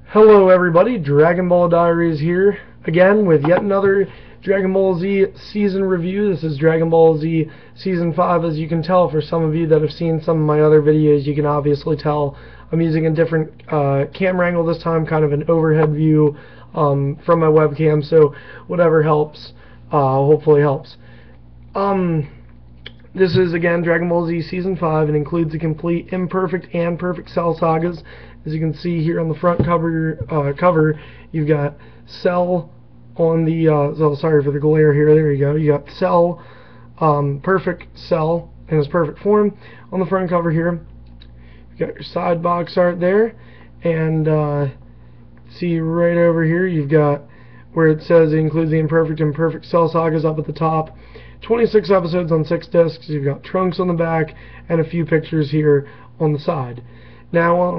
Hello everybody, Dragon Ball Diaries here, again with yet another Dragon Ball Z season review. This is Dragon Ball Z Season 5. As you can tell, for some of you that have seen some of my other videos, you can obviously tell I'm using a different camera angle this time, kind of an overhead view from my webcam, so whatever helps, hopefully helps. This is, again, Dragon Ball Z Season 5 and includes the complete Imperfect and Perfect Cell sagas. As you can see here on the front cover, you've got Cell on the, sorry for the glare here, there you go. You got Cell, Perfect Cell in his perfect form on the front cover here. You've got your side box art there, and see right over here, you've got where it says it includes the Imperfect and Perfect Cell sagas up at the top. 26 episodes on 6 discs. You've got Trunks on the back and a few pictures here on the side. Now,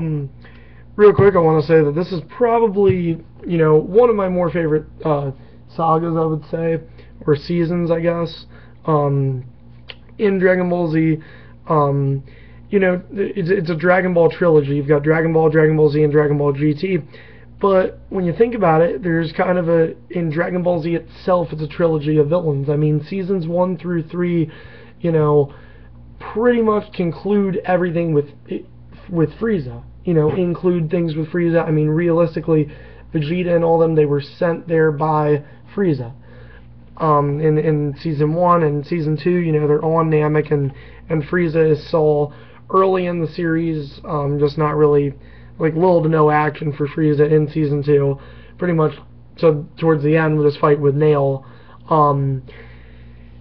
real quick, I want to say that this is probably, one of my more favorite sagas, I would say, or seasons, I guess, in Dragon Ball Z. It's a Dragon Ball trilogy. You've got Dragon Ball Z, and Dragon Ball GT. But when you think about it, there's kind of in Dragon Ball Z itself, it's a trilogy of villains. I mean, seasons 1 through 3, pretty much conclude everything with Frieza. Include things with Frieza. I mean, realistically, Vegeta and all them, they were sent there by Frieza. In season 1 and season 2, they're on Namek, and Frieza is Saul early in the series, just not really, little to no action for Frieza in season 2, pretty much, so towards the end with his fight with Nail. And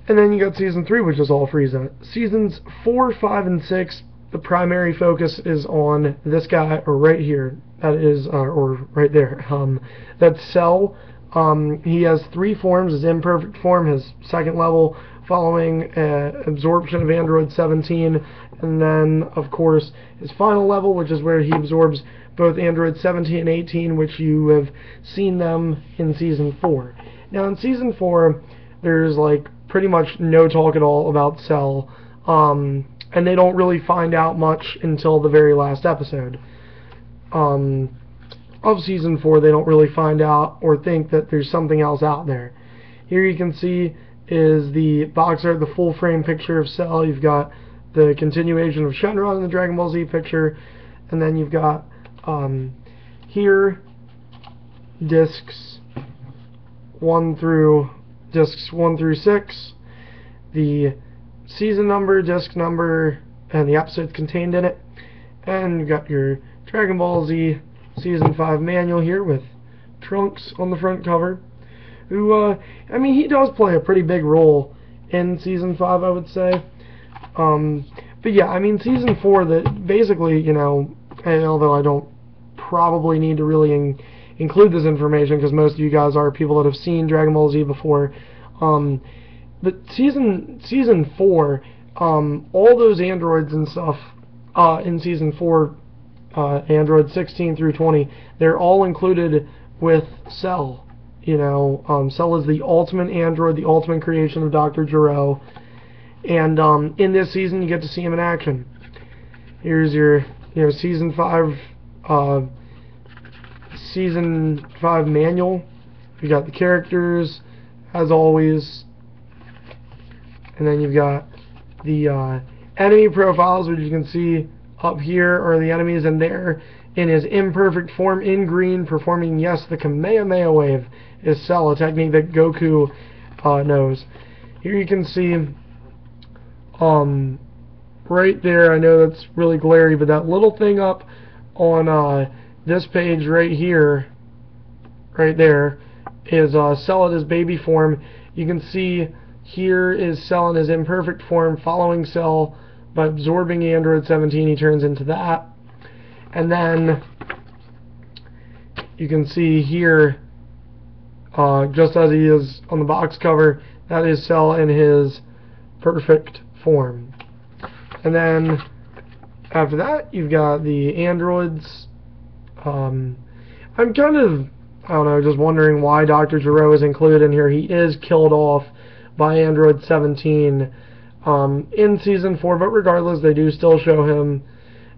then you got season 3, which is all Frieza. Seasons 4, 5, and 6, the primary focus is on this guy, or right here, that is, or right there, that's Cell. He has 3 forms: his imperfect form, his second level, following absorption of Android 17, and then, of course, his final level, which is where he absorbs both Android 17 and 18, which you have seen them in Season 4. Now, in Season 4, there's, pretty much no talk at all about Cell, and they don't really find out much until the very last episode. Of Season 4, they don't really find out or think that there's something else out there. Here you can see is the box art, the full frame picture of Cell. You've got the continuation of Shenron in the Dragon Ball Z picture, and then you've got here discs 1 through 6, the season number, disc number, and the episodes contained in it, and you've got your Dragon Ball Z Season 5 manual here with Trunks on the front cover, who, he does play a pretty big role in Season 5, I would say. But yeah, Season 4, that basically, and although I don't probably need to really include this information, because most of you guys are people that have seen Dragon Ball Z before, but Season 4, all those androids and stuff in Season 4, Android 16 through 20, they're all included with Cell. Cell is the ultimate android, the ultimate creation of Dr. Gero, and in this season you get to see him in action. Here's your Season 5 manual. You got the characters as always, and then you've got the enemy profiles, which you can see up here are the enemies, and there in his imperfect form in green, performing, yes, the Kamehameha wave, is Cell, a technique that Goku knows. Here you can see right there, I know that's really glary, but that little thing up on this page right here, right there, is Cell at his baby form. You can see here is Cell in his imperfect form, following Cell by absorbing Android 17, he turns into that. And then you can see here, just as he is on the box cover, that is Cell in his perfect form. And then after that, you've got the androids. I'm kind of, I don't know, just wondering why Dr. Gero is included in here. He is killed off by Android 17 in Season 4, but regardless, they do still show him.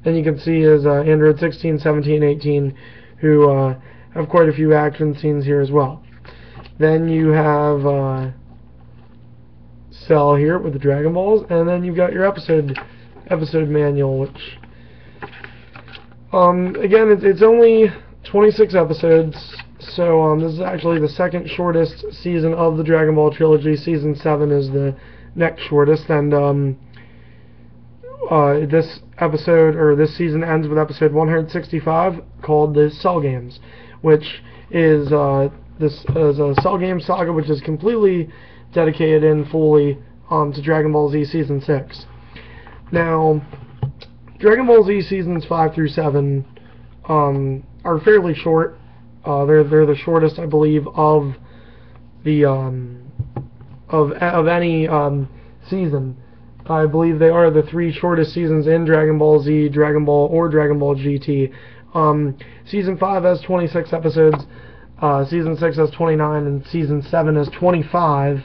And you can see his Android 16, 17, 18 who have quite a few action scenes here as well. Then you have Cell here with the Dragon Balls, and then you've got your episode manual, which again, it's only 26 episodes, so this is actually the second shortest season of the Dragon Ball trilogy. Season 7 is the next shortest, and this season ends with episode 165, called the Cell Games, which is this is a Cell Game saga, which is completely dedicated and fully to Dragon Ball Z Season 6. Now, Dragon Ball Z Seasons 5 through 7 are fairly short. They're the shortest, I believe, of the of any season. I believe they are the 3 shortest seasons in Dragon Ball Z, Dragon Ball, or Dragon Ball GT. Season 5 has 26 episodes, Season 6 has 29, and Season 7 has 25.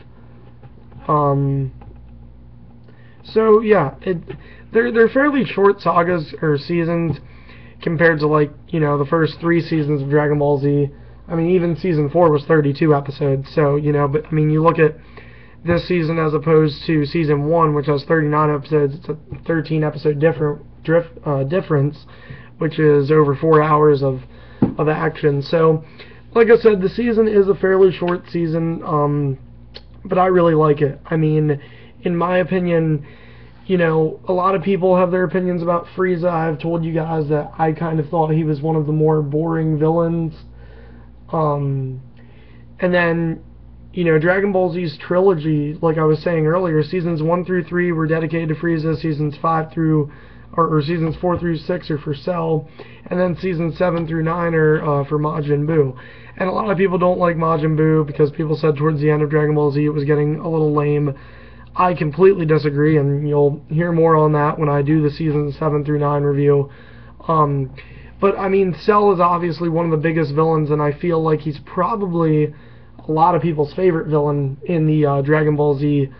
So yeah, they're fairly short sagas or seasons compared to, like, you know, the first 3 seasons of Dragon Ball Z. I mean, even Season 4 was 32 episodes, so, you know, but I mean, you look at this season as opposed to Season 1, which has 39 episodes, it's a 13 episode difference, which is over 4 hours of action. So, like I said, the season is a fairly short season, but I really like it. I mean, in my opinion, you know, a lot of people have their opinions about Frieza. I've told you guys that I kind of thought he was one of the more boring villains. And then, you know, Dragon Ball Z's trilogy, like I was saying earlier, seasons 1 through 3 were dedicated to Frieza, seasons 4 through 6 are for Cell, and then seasons 7 through 9 are for Majin Buu. And a lot of people don't like Majin Buu because people said towards the end of Dragon Ball Z it was getting a little lame. I completely disagree, and you'll hear more on that when I do the season 7 through 9 review. But I mean, Cell is obviously one of the biggest villains, and I feel like he's probably a lot of people's favorite villain in the Dragon Ball Z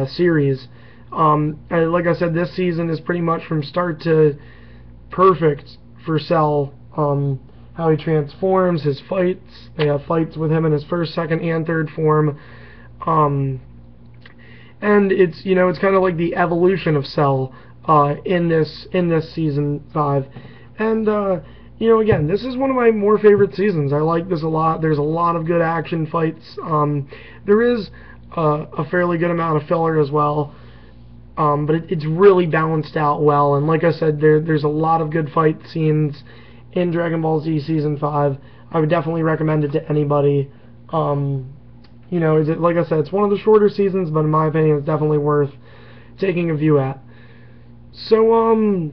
series. And like I said, this season is pretty much from start to perfect for Cell. How he transforms, his fights. They have fights with him in his first, second, and third form. And it's, you know, it's kind of like the evolution of Cell in this season 5. And you know, again, this is one of my more favorite seasons. I like this a lot. There's a lot of good action fights. There is a fairly good amount of filler as well, but it's really balanced out well. And like I said, there's a lot of good fight scenes in Dragon Ball Z Season 5. I would definitely recommend it to anybody. You know, like I said, it's one of the shorter seasons, but in my opinion, it's definitely worth taking a view at. So,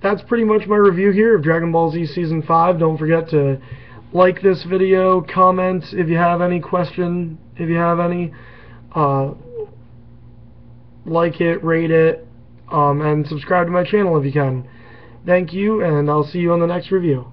that's pretty much my review here of Dragon Ball Z Season 5. Don't forget to like this video, comment if you have any question, if you have any, like it, rate it, and subscribe to my channel if you can. Thank you, and I'll see you on the next review.